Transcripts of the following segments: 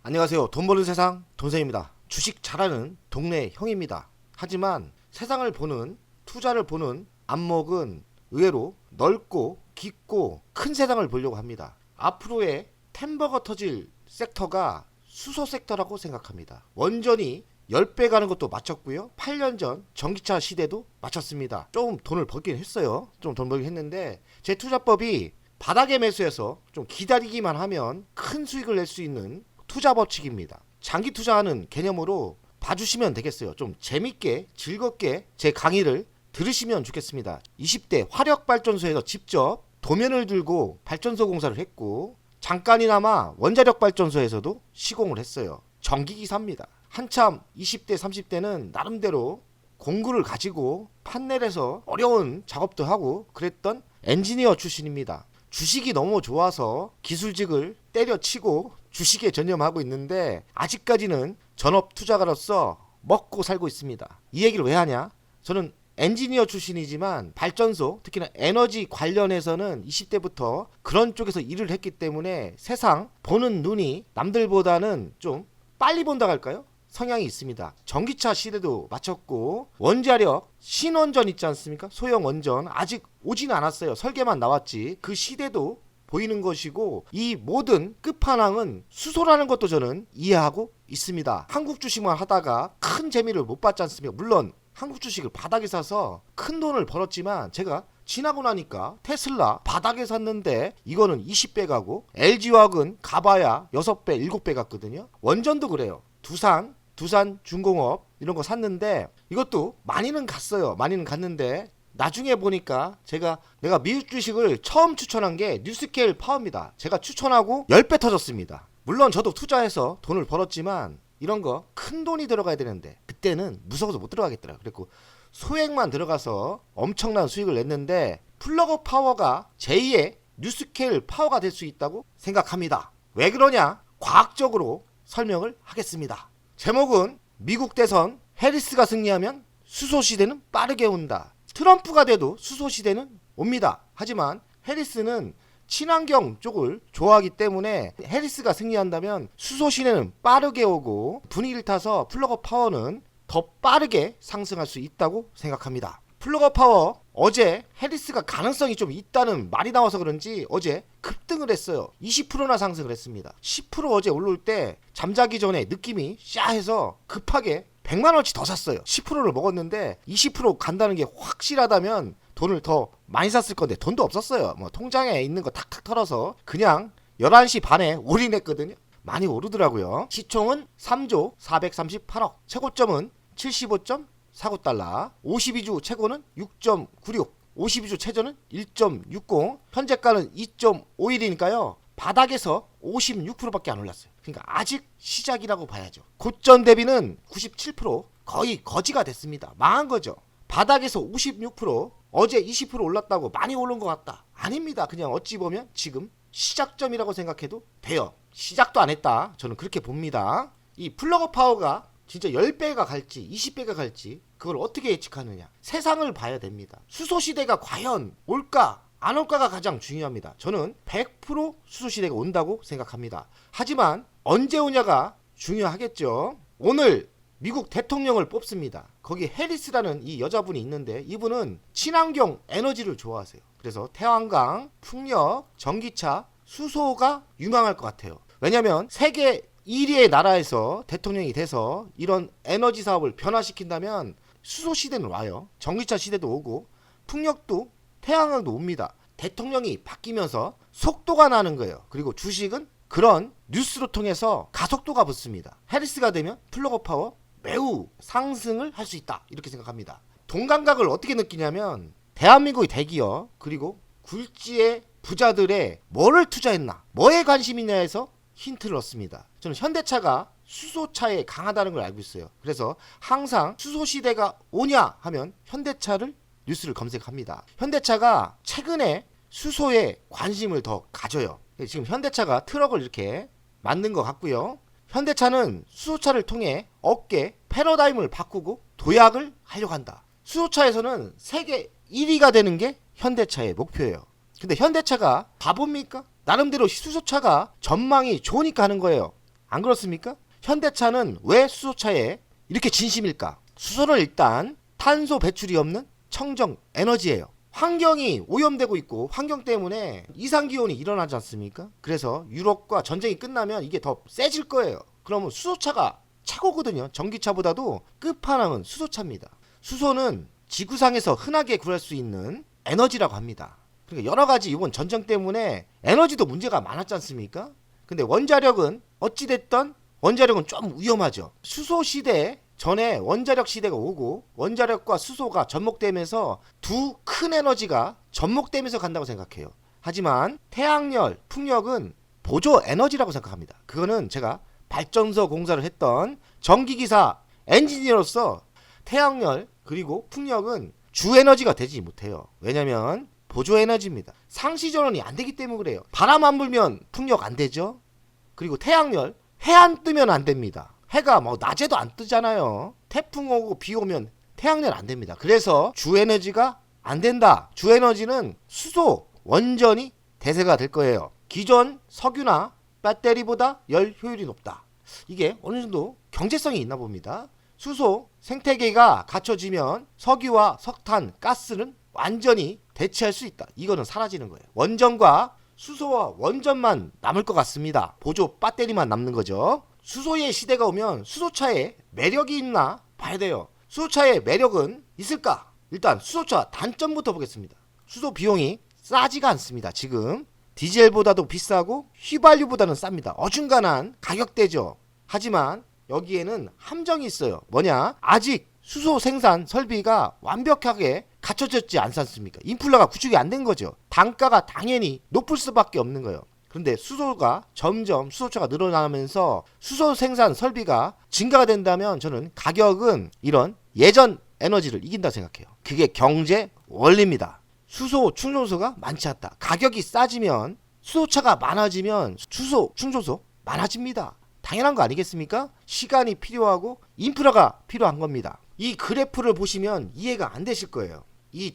안녕하세요. 돈 버는 세상 돈생입니다. 주식 잘하는 동네 형입니다. 하지만 세상을 보는, 투자를 보는 안목은 의외로 넓고 깊고 큰 세상을 보려고 합니다. 앞으로의 템버거 터질 섹터가 수소 섹터라고 생각합니다. 원전이 10배 가는 것도 맞췄고요. 8년 전 전기차 시대도 맞췄습니다. 좀 돈을 벌긴 했어요. 좀 돈 벌긴 했는데 제 투자법이 바닥에 매수해서 좀 기다리기만 하면 큰 수익을 낼 수 있는 투자 법칙입니다. 장기 투자하는 개념으로 봐주시면 되겠어요. 좀 재밌게 즐겁게 제 강의를 들으시면 좋겠습니다. 20대 화력발전소에서 직접 도면을 들고 발전소 공사를 했고 잠깐이나마 원자력 발전소에서도 시공을 했어요. 전기기사입니다. 한참 20대 30대는 나름대로 공구를 가지고 판넬에서 어려운 작업도 하고 그랬던 엔지니어 출신입니다. 주식이 너무 좋아서 기술직을 때려치고 주식에 전념하고 있는데 아직까지는 전업 투자가로서 먹고 살고 있습니다. 이 얘기를 왜 하냐? 저는 엔지니어 출신이지만 발전소, 특히나 에너지 관련해서는 20대부터 그런 쪽에서 일을 했기 때문에 세상 보는 눈이 남들보다는 좀 빨리 본다고 할까요? 성향이 있습니다. 전기차 시대도 마쳤고 원자력 신원전 있지 않습니까? 소형 원전 아직 오지는 않았어요. 설계만 나왔지. 그 시대도 보이는 것이고 이 모든 끝판왕은 수소라는 것도 저는 이해하고 있습니다. 한국 주식만 하다가 큰 재미를 못 봤지 않습니까? 물론 한국 주식을 바닥에 사서 큰 돈을 벌었지만 제가 지나고 나니까 테슬라 바닥에 샀는데 이거는 20배 가고 LG화학은 가봐야 6배, 7배 갔거든요. 원전도 그래요. 두산중공업 이런 거 샀는데 이것도 많이는 갔어요. 많이는 갔는데 나중에 보니까 내가 미국 주식을 처음 추천한 게 뉴스케일 파워입니다. 제가 추천하고 10배 터졌습니다. 물론 저도 투자해서 돈을 벌었지만 이런 거 큰 돈이 들어가야 되는데 그때는 무서워서 못 들어가겠더라고요. 그리고 소액만 들어가서 엄청난 수익을 냈는데 플러그 파워가 제2의 뉴스케일 파워가 될 수 있다고 생각합니다. 왜 그러냐? 과학적으로 설명을 하겠습니다. 제목은 미국 대선 해리스가 승리하면 수소시대는 빠르게 온다. 트럼프가 돼도 수소시대는 옵니다. 하지만 해리스는 친환경 쪽을 좋아하기 때문에 해리스가 승리한다면 수소시대는 빠르게 오고 분위기를 타서 플러그 파워는 더 빠르게 상승할 수 있다고 생각합니다. 플러그 파워 어제 해리스가 가능성이 좀 있다는 말이 나와서 그런지 어제 급등을 했어요. 20%나 상승을 했습니다. 10% 어제 올라올 때 잠자기 전에 느낌이 샤해서 급하게 100만원치 더 샀어요. 10%를 먹었는데 20% 간다는 게 확실하다면 돈을 더 많이 샀을 건데 돈도 없었어요. 뭐 통장에 있는 거 탁탁 털어서 그냥 11시 반에 올인했거든요. 많이 오르더라고요. 시총은 3조 438억, 최고점은 75.49달러, 52주 최고는 6.96, 52주 최저는 1.60, 현재가는 2.51이니까요. 바닥에서 56%밖에 안 올랐어요. 그러니까 아직 시작이라고 봐야죠. 고점 대비는 97%, 거의 거지가 됐습니다. 망한 거죠. 바닥에서 56%, 어제 20% 올랐다고 많이 오른 것 같다. 아닙니다. 그냥 어찌 보면 지금 시작점이라고 생각해도 돼요. 시작도 안 했다. 저는 그렇게 봅니다. 이 플러그 파워가 진짜 10배가 갈지 20배가 갈지 그걸 어떻게 예측하느냐. 세상을 봐야 됩니다. 수소시대가 과연 올까 안 올까가 가장 중요합니다. 저는 100% 수소시대가 온다고 생각합니다. 하지만 언제 오냐가 중요하겠죠. 오늘 미국 대통령을 뽑습니다. 거기 해리스라는 이 여자분이 있는데 이분은 친환경 에너지를 좋아하세요. 그래서 태양광, 풍력, 전기차, 수소가 유망할 것 같아요. 왜냐면 세계 1위의 나라에서 대통령이 돼서 이런 에너지 사업을 변화시킨다면 수소 시대는 와요. 전기차 시대도 오고 풍력도 태양광도 옵니다. 대통령이 바뀌면서 속도가 나는 거예요. 그리고 주식은 그런 뉴스로 통해서 가속도가 붙습니다. 해리스가 되면 플러그 파워 매우 상승을 할 수 있다. 이렇게 생각합니다. 동감각을 어떻게 느끼냐면 대한민국의 대기업 그리고 굴지의 부자들의 뭐를 투자했나 뭐에 관심 있냐에서 힌트를 얻습니다. 저는 현대차가 수소차에 강하다는 걸 알고 있어요. 그래서 항상 수소시대가 오냐 하면 현대차를 뉴스를 검색합니다. 현대차가 최근에 수소에 관심을 더 가져요. 지금 현대차가 트럭을 이렇게 만든 것 같고요. 현대차는 수소차를 통해 업계 패러다임을 바꾸고 도약을 하려고 한다. 수소차에서는 세계 1위가 되는 게 현대차의 목표예요. 근데 현대차가 바보입니까? 나름대로 수소차가 전망이 좋으니까 하는 거예요. 안 그렇습니까? 현대차는 왜 수소차에 이렇게 진심일까? 수소는 일단 탄소 배출이 없는 청정 에너지예요. 환경이 오염되고 있고 환경 때문에 이상기온이 일어나지 않습니까? 그래서 유럽과 전쟁이 끝나면 이게 더 세질 거예요. 그러면 수소차가 최고거든요. 전기차보다도 끝판왕은 수소차입니다. 수소는 지구상에서 흔하게 구할 수 있는 에너지라고 합니다. 그러니까 여러 가지 이번 전쟁 때문에 에너지도 문제가 많았지 않습니까? 근데 원자력은 어찌됐든 원자력은 좀 위험하죠. 수소 시대 전에 원자력 시대가 오고 원자력과 수소가 접목되면서 두 큰 에너지가 접목되면서 간다고 생각해요. 하지만 태양열, 풍력은 보조 에너지라고 생각합니다. 그거는 제가 발전소 공사를 했던 전기기사 엔지니어로서 태양열 그리고 풍력은 주 에너지가 되지 못해요. 왜냐면 보조 에너지입니다. 상시 전원이 안 되기 때문에 그래요. 바람 안 불면 풍력 안 되죠. 그리고 태양열 해 안 뜨면 안 됩니다. 해가 뭐 낮에도 안 뜨잖아요. 태풍 오고 비 오면 태양열 안 됩니다. 그래서 주 에너지가 안 된다. 주 에너지는 수소, 원전이 대세가 될 거예요. 기존 석유나 배터리보다 열 효율이 높다. 이게 어느 정도 경제성이 있나 봅니다. 수소 생태계가 갖춰지면 석유와 석탄, 가스는 완전히 대체할 수 있다. 이거는 사라지는 거예요. 원전과 수소와 원전만 남을 것 같습니다. 보조 배터리만 남는 거죠. 수소의 시대가 오면 수소차에 매력이 있나 봐야 돼요. 수소차의 매력은 있을까? 일단 수소차 단점부터 보겠습니다. 수소 비용이 싸지가 않습니다. 지금 디젤보다도 비싸고 휘발유보다는 쌉니다. 어중간한 가격대죠. 하지만 여기에는 함정이 있어요. 뭐냐? 아직 수소 생산 설비가 완벽하게 갖춰졌지 않지 않습니까? 인플라가 구축이 안 된 거죠. 단가가 당연히 높을 수밖에 없는 거예요. 그런데 수소가 점점 수소차가 늘어나면서 수소 생산 설비가 증가가 된다면 저는 가격은 이런 예전 에너지를 이긴다 생각해요. 그게 경제 원리입니다. 수소 충전소가 많지 않다. 가격이 싸지면 수소차가 많아지면 수소 충전소 많아집니다. 당연한 거 아니겠습니까? 시간이 필요하고 인프라가 필요한 겁니다. 이 그래프를 보시면 이해가 안 되실 거예요. 이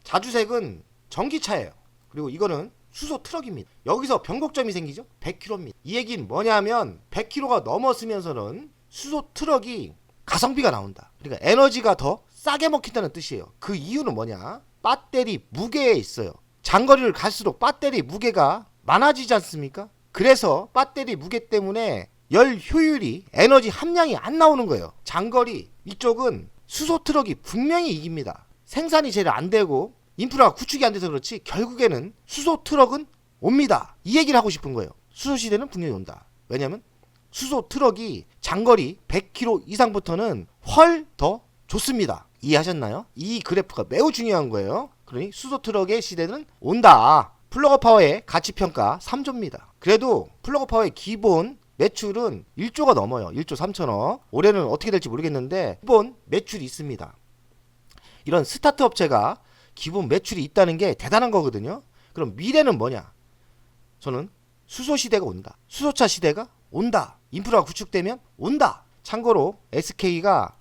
자주색은 전기차예요. 그리고 이거는 수소 트럭입니다. 여기서 변곡점이 생기죠? 100km입니다. 이 얘기는 뭐냐면 100km가 넘었으면서는 수소 트럭이 가성비가 나온다. 그러니까 에너지가 더 싸게 먹힌다는 뜻이에요. 그 이유는 뭐냐? 배터리 무게에 있어요. 장거리를 갈수록 배터리 무게가 많아지지 않습니까? 그래서 배터리 무게 때문에 열 효율이 에너지 함량이 안 나오는 거예요. 장거리 이쪽은 수소 트럭이 분명히 이깁니다. 생산이 제대로 안 되고 인프라가 구축이 안 돼서 그렇지 결국에는 수소 트럭은 옵니다. 이 얘기를 하고 싶은 거예요. 수소 시대는 분명히 온다. 왜냐면 수소 트럭이 장거리 100km 이상부터는 훨 더 좋습니다. 이해하셨나요? 이 그래프가 매우 중요한 거예요. 그러니 수소 트럭의 시대는 온다. 플러그 파워의 가치평가 3조입니다. 그래도 플러그 파워의 기본 매출은 1조가 넘어요. 1조 3천억. 올해는 어떻게 될지 모르겠는데 기본 매출이 있습니다. 이런 스타트 업체가 기본 매출이 있다는 게 대단한 거거든요. 그럼 미래는 뭐냐? 저는 수소 시대가 온다. 수소차 시대가 온다. 인프라가 구축되면 온다. 참고로 SK가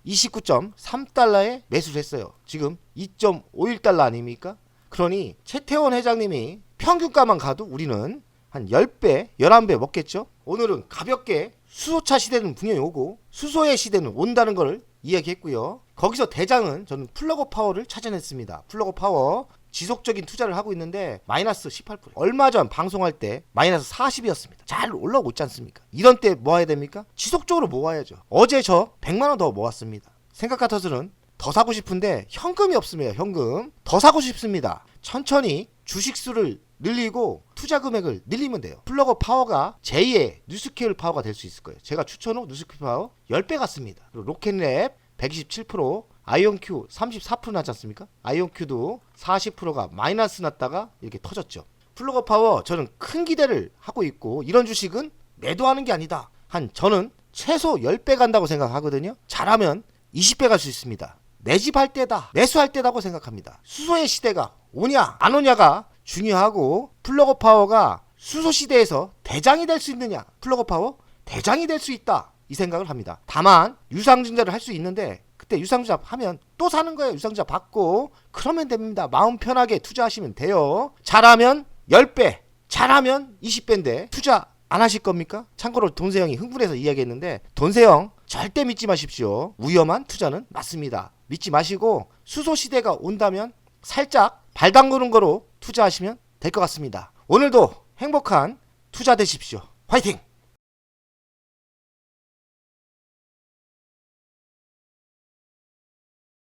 29.3달러에 매수를 했어요. 지금 2.51달러 아닙니까? 그러니 최태원 회장님이 평균가만 가도 우리는 한 10배, 11배 먹겠죠? 오늘은 가볍게 수소차 시대는 분명히 오고 수소의 시대는 온다는 걸 이야기했고요. 거기서 대장은 저는 플러그 파워를 찾아냈습니다. 플러그 파워 지속적인 투자를 하고 있는데 마이너스 18%. 얼마 전 방송할 때 마이너스 40이었습니다. 잘 올라오고 있지 않습니까? 이런 때 모아야 됩니까? 지속적으로 모아야죠. 어제 저 100만원 더 모았습니다. 생각 같아서는 더 사고 싶은데 현금이 없습니다. 현금. 더 사고 싶습니다. 천천히 주식수를 늘리고 투자 금액을 늘리면 돼요. 플러그 파워가 제2의 뉴스케일 파워가 될 수 있을 거예요. 제가 추천 후 뉴스케일 파워 10배 갔습니다. 그리고 로켓랩 127%, 아이온큐 34% 났지 않습니까? 아이온큐도 40%가 마이너스 났다가 이렇게 터졌죠. 플러그 파워 저는 큰 기대를 하고 있고 이런 주식은 매도하는 게 아니다. 저는 최소 10배 간다고 생각하거든요. 잘하면 20배 갈 수 있습니다. 내 집 할 때다, 매수할 때다고 생각합니다. 수소의 시대가 오냐 안 오냐가 중요하고 플러그 파워가 수소 시대에서 대장이 될 수 있느냐? 플러그 파워 대장이 될 수 있다. 이 생각을 합니다. 다만 유상증자를 할 수 있는데 그때 유상증자 하면 또 사는 거예요. 유상증자 받고 그러면 됩니다. 마음 편하게 투자하시면 돼요. 잘하면 10배, 잘하면 20배인데 투자 안 하실 겁니까? 참고로 돈세형이 흥분해서 이야기했는데 돈세형 절대 믿지 마십시오. 위험한 투자는 맞습니다. 믿지 마시고 수소시대가 온다면 살짝 발 담그는 거로 투자하시면 될 것 같습니다. 오늘도 행복한 투자 되십시오. 화이팅!